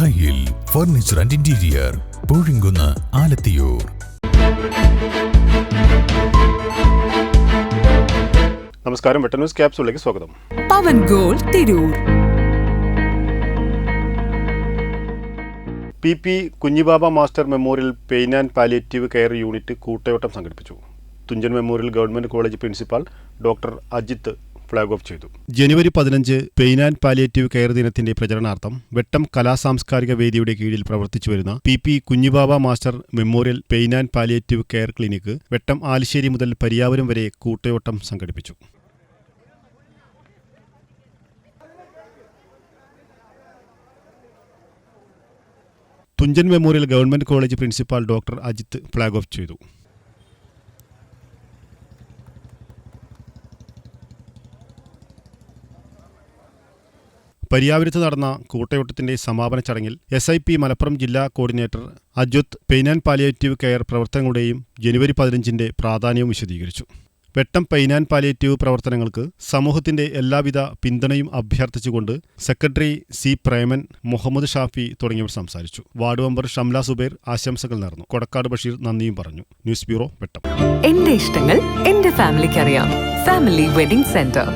ദായിൽ furniture and interior, Poozhinkunnu, Alathiyur. നമസ്കാരം, Vetta news ക്യാപ്സൂളിലേക്ക് സ്വാഗതം. Pavan gold Tirur. PP Kunhibaba master memorial pain and palliative care unit കൂട്ടയോട്ടം സംഘടിപ്പിച്ചു. Thunchan memorial government college principal doctor Ajith flag off ചെയ്തു. ജനുവരി 15 പെയിൻ ആൻഡ് പാലിയേറ്റീവ് കെയർ ദിനത്തിന്റെ പ്രചരണാർത്ഥം വെട്ടം കലാസാംസ്കാരിക വേദിയുടെ കീഴിൽ പ്രവർത്തിച്ചുവരുന്ന PP Kunhibaba master memorial pain and palliative care clinic Vettam Alissery മുതൽ പരിയാവരം വരെ കൂട്ടയോട്ടം സംഘടിപ്പിച്ചു. Thunchan memorial government college principal doctor Ajith flag off ചെയ്തു. പരിയാവരത്ത് നടന്ന കൂട്ടയോട്ടത്തിന്റെ സമാപന ചടങ്ങിൽ SIP മലപ്പുറം ജില്ലാ coordinator Ajwath pain and palliative care പ്രവർത്തനങ്ങളുടെയും ജനുവരി 15 പ്രാധാന്യവും വിശദീകരിച്ചു. വെട്ടം പെയിൻ ആൻഡ് പാലിയേറ്റീവ് പ്രവർത്തനങ്ങൾക്ക് സമൂഹത്തിന്റെ എല്ലാവിധ പിന്തുണയും അഭ്യർത്ഥിച്ചുകൊണ്ട് സെക്രട്ടറി C. പ്രേമൻ, മുഹമ്മദ് ഷാഫി തുടങ്ങിയവർ സംസാരിച്ചു. വാർഡ് മെമ്പർ ഷംല സുബൈർ ആശംസകൾ നേർന്നു. കൊടക്കാട് ബഷീർ നന്ദിയും പറഞ്ഞു. ന്യൂസ് ബ്യൂറോ, വെട്ടം. എന്റെ ഇഷ്ടങ്ങൾ എന്റെ ഫാമിലിക്ക് അറിയാം. Family wedding centre.